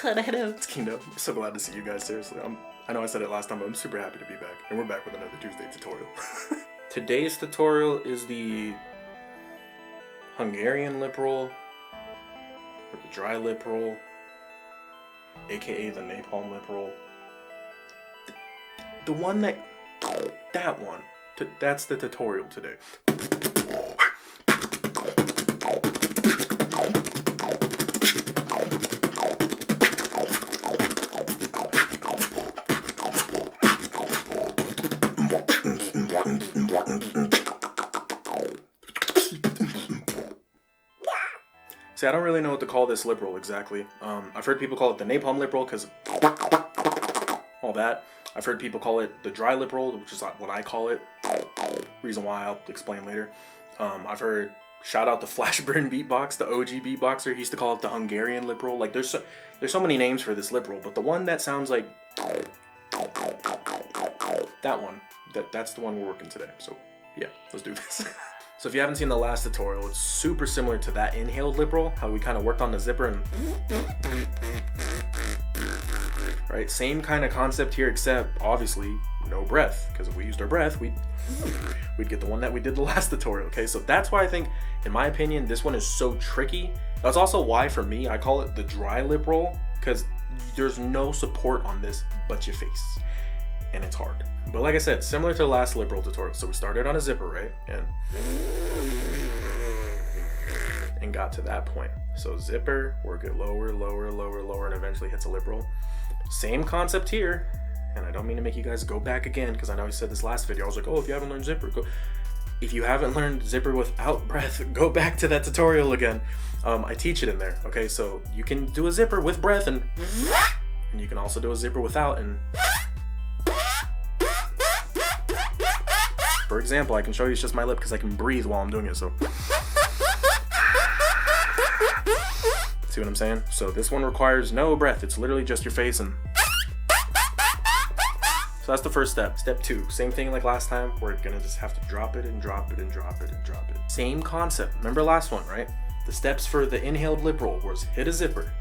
It's Kindo. I'm so glad to see you guys, seriously. I know I said it last time, but I'm super happy to be back. And we're back with another Tuesday tutorial. Today's tutorial is the Hungarian lip roll, or the dry lip roll, aka the Napom lip roll. The one that one. That's the tutorial today. See, I don't really know what to call this lip roll exactly. I've heard people call it the Napom lip roll because all that. I've heard people call it the dry lip roll, which is what I call it. Reason why I'll explain later. I've heard, shout out to Flashburn BEATBOX, the OG beatboxer. He used to call it the Hungarian lip roll. Like there's so many names for this lip roll, but the one that sounds like that one, that's the one we're working today. So yeah, let's do this. So if you haven't seen the last tutorial, it's super similar to that inhaled lip roll, how we kind of worked on the zipper and right, same kind of concept here, except obviously no breath, because if we used our breath, we'd get the one that we did the last tutorial. Okay, so that's why I think, in my opinion, this one is so tricky. That's also why for me I call it the dry lip roll, because there's no support on this but your face, and it's hard. But like I said, similar to the last lip roll tutorial. So we started on a zipper, right, and got to that point. So zipper, work it lower, lower, lower, lower, and eventually hits a lip roll. Same concept here, and I don't mean to make you guys go back again, because I know I said this last video. I was like, oh, if you haven't learned zipper, go. If you haven't learned zipper without breath, go back to that tutorial again. I teach it in there. Okay, so you can do a zipper with breath, and you can also do a zipper without. And for example, I can show you it's just my lip because I can breathe while I'm doing it. So see what I'm saying? So this one requires no breath. It's literally just your face. And so that's the first step. Step 2, same thing like last time. We're gonna just have to drop it and drop it and drop it and drop it. Same concept. Remember last one, right? The steps for the inhaled lip roll was hit a zipper,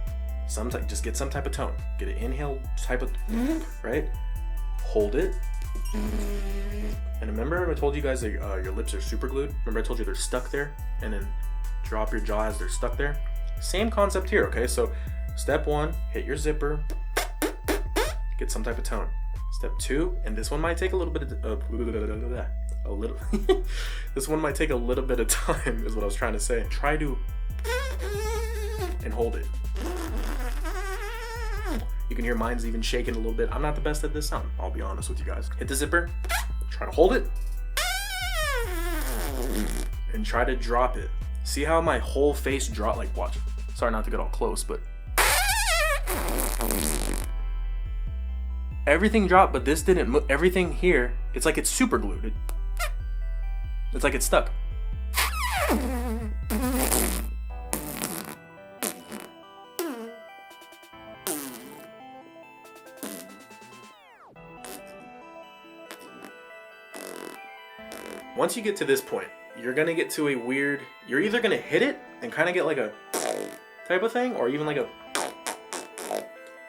just get some type of tone, get an inhaled type of, right? Hold it. And remember I told you guys that your lips are super glued? Remember I told you they're stuck there? And then drop your jaw as they're stuck there? Same concept here, okay? So step 1, hit your zipper, get some type of tone. Step 2, and this one might take a little bit of this one might take a little bit of time is what I was trying to say. Try to and hold it. You can hear mine's even shaking a little bit. I'm not the best at this sound, I'll be honest with you guys. Hit the zipper, try to hold it, and try to drop it. See how my whole face dropped? Like, watch. Sorry not to get all close, but everything dropped, but this didn't move. Everything here, it's like it's super glued. It's like it's stuck. Once you get to this point, you're gonna get to a weird, you're either gonna hit it and kind of get like a type of thing, or even like a,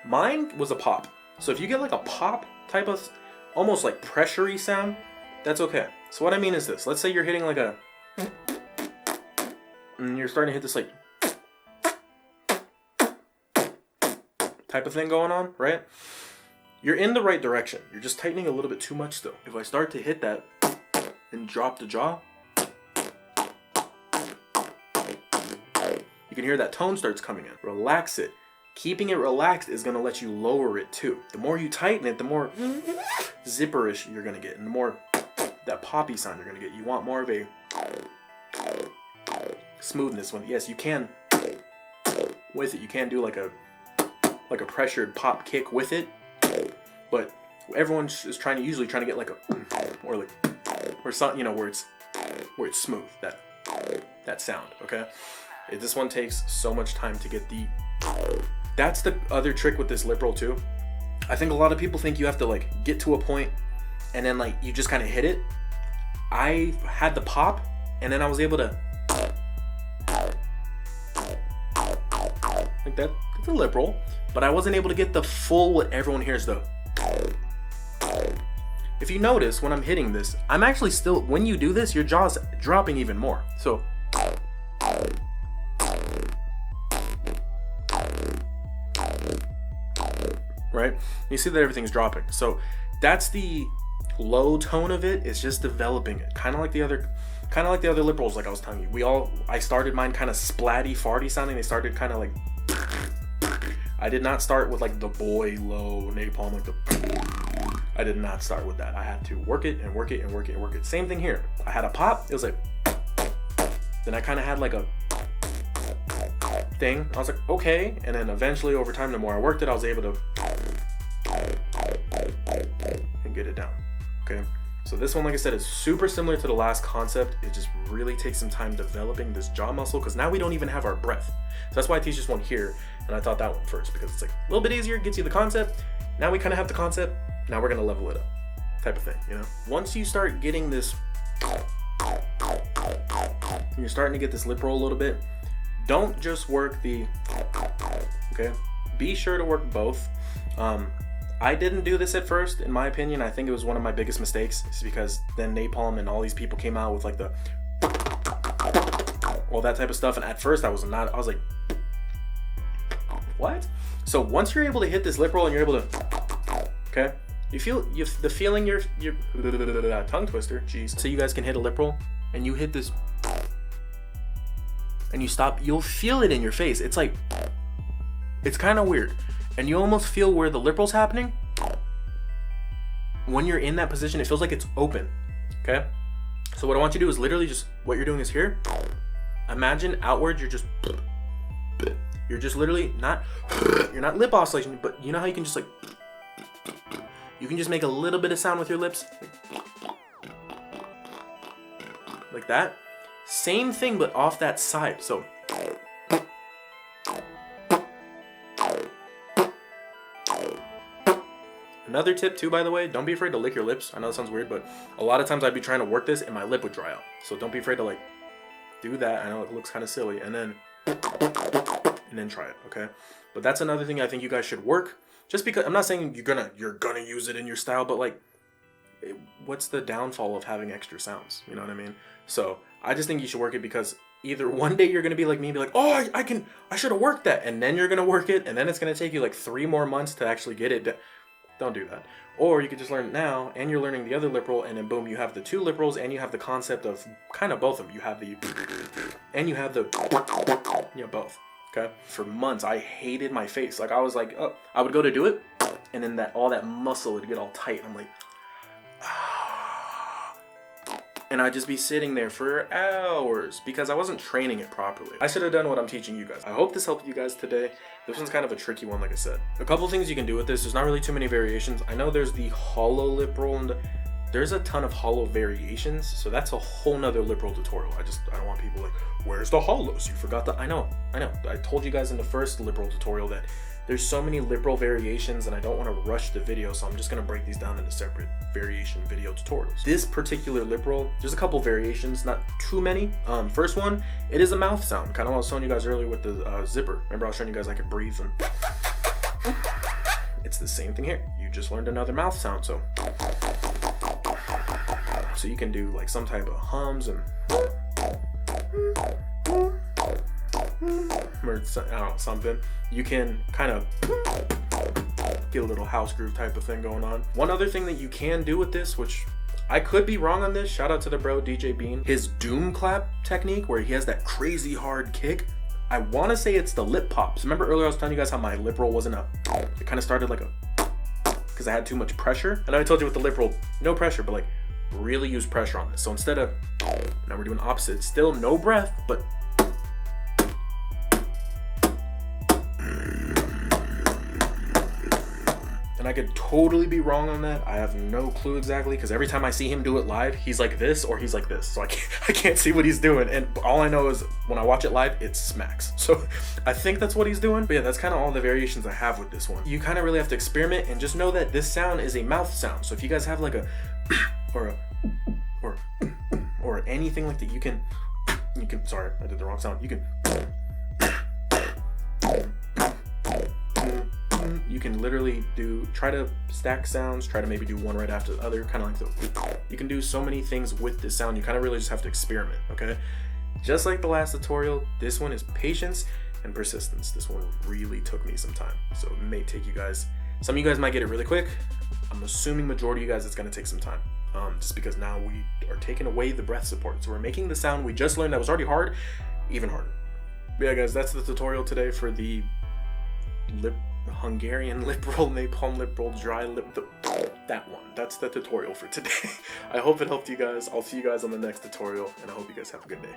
mine was a pop. So if you get like a pop type of, almost like pressure-y sound, that's okay. So what I mean is this, let's say you're hitting like a, and you're starting to hit this like, type of thing going on, right? You're in the right direction. You're just tightening a little bit too much though. If I start to hit that and drop the jaw, you can hear that tone starts coming in. Relax it. Keeping it relaxed is gonna let you lower it too. The more you tighten it, the more zipperish you're gonna get, and the more that poppy sound you're gonna get. You want more of a smoothness when, yes, you can with it. You can do like a pressured pop kick with it, but everyone is usually trying to get like a, or something, you know, where it's smooth, that sound. Okay, this one takes so much time to get the. That's the other trick with this lip roll too. I think a lot of people think you have to like get to a point and then like you just kind of hit it. I had the pop and then I was able to like that. the lip roll, but I wasn't able to get the full what everyone hears though. If you notice when I'm hitting this, I'm actually still, when you do this, your jaw's dropping even more. So right? You see that everything's dropping. So that's the low tone of it. It's just developing it. Kind of like the other lip rolls, like I was telling you. I started mine kind of splatty, farty sounding. They started kind of like, I did not start with like the boy low napalm, like the, I did not start with that. I had to work it and work it and work it and work it. Same thing here. I had a pop, it was like, then I kind of had like a thing. I was like, okay. And then eventually over time, the more I worked it, I was able to and get it down. Okay. So this one, like I said, is super similar to the last concept. It just really takes some time developing this jaw muscle because now we don't even have our breath. So that's why I teach this one here. And I taught that one first because it's like a little bit easier, gets you the concept. Now we kind of have the concept. Now we're going to level it up type of thing, you know? Once you start getting this, you're starting to get this lip roll a little bit, don't just work the, okay? Be sure to work both. I didn't do this at first, in my opinion. I think it was one of my biggest mistakes. It's because then Napom and all these people came out with like the, all that type of stuff. And at first I was like, what? So once you're able to hit this lip roll and you're able to, okay? The feeling your tongue twister, jeez. So you guys can hit a lip roll and you hit this and you stop, you'll feel it in your face. It's like, it's kind of weird. And you almost feel where the lip roll's happening. When you're in that position, it feels like it's open, okay? So what I want you to do is literally just, what you're doing is here. Imagine outward, you're just literally not, you're not lip oscillation, but you know how you can just like, you can just make a little bit of sound with your lips. Like that. Same thing, but off that side, so. Another tip too, by the way, don't be afraid to lick your lips. I know it sounds weird, but a lot of times I'd be trying to work this and my lip would dry out. So don't be afraid to like do that. I know it looks kind of silly, and then try it, okay? But that's another thing I think you guys should work. Just because I'm not saying you're gonna use it in your style, but like, what's the downfall of having extra sounds? You know what I mean? So I just think you should work it because either one day you're gonna be like me, be like, oh, I should have worked that, and then you're gonna work it, and then it's gonna take you like 3 more months to actually get it. Don't do that. Or you could just learn it now, and you're learning the other lip roll, and then boom, you have the 2 lip rolls, and you have the concept of kind of both of them. You have the, and you have the, you know, both. Okay. For months, I hated my face. Like I was like, oh, I would go to do it, and then all that muscle would get all tight. I'm like, and I'd just be sitting there for hours because I wasn't training it properly. I should have done what I'm teaching you guys. I hope this helped you guys today. This one's kind of a tricky one, like I said. A couple things you can do with this. There's not really too many variations. I know there's the hollow lip roll, and there's a ton of hollow variations. So that's a whole nother lip roll tutorial. I don't want people like, where's the hollows? You forgot the, I know. I told you guys in the first lip roll tutorial that there's so many lip roll variations and I don't want to rush the video, so I'm just going to break these down into separate variation video tutorials. This particular lip roll, there's a couple variations, not too many. First one, it is a mouth sound, kind of what I was telling you guys earlier with the zipper. Remember I was showing you guys I could breathe, and it's the same thing here. You just learned another mouth sound, so you can do like some type of hums and or I don't know, something. You can kind of get a little house groove type of thing going on. One other thing that you can do with this, which I could be wrong on this, shout out to the bro DJ Bean, his DoomClap technique where he has that crazy hard kick. I want to say it's the lip pops. Remember earlier I was telling you guys how my lip roll wasn't it kind of started like a, because I had too much pressure. And I told you with the lip roll, no pressure, but like really use pressure on this. So instead of, now we're doing opposite, still no breath, but and I could totally be wrong on that. I have no clue exactly, because every time I see him do it live, he's like this or he's like this. So I can't see what he's doing. And all I know is when I watch it live, it smacks. So I think that's what he's doing. But yeah, that's kind of all the variations I have with this one. You kind of really have to experiment and just know that this sound is a mouth sound. So if you guys have like a, or anything like that, you can, sorry, I did the wrong sound. You can, one, you can literally try to stack sounds, try to maybe do one right after the other, kind of like you can do so many things with this sound. You kind of really just have to experiment, okay? Just like the last tutorial, this one is patience and persistence. This one really took me some time, so it may take you guys, some of you guys might get it really quick. I'm assuming majority of you guys it's gonna take some time, just because now we are taking away the breath support. So we're making the sound we just learned that was already hard, even harder. But yeah guys, that's the tutorial today for the Hungarian LipRoll, Napom LipRoll, dry lip, that one. That's the tutorial for today. I hope it helped you guys. I'll see you guys on the next tutorial, and I hope you guys have a good day.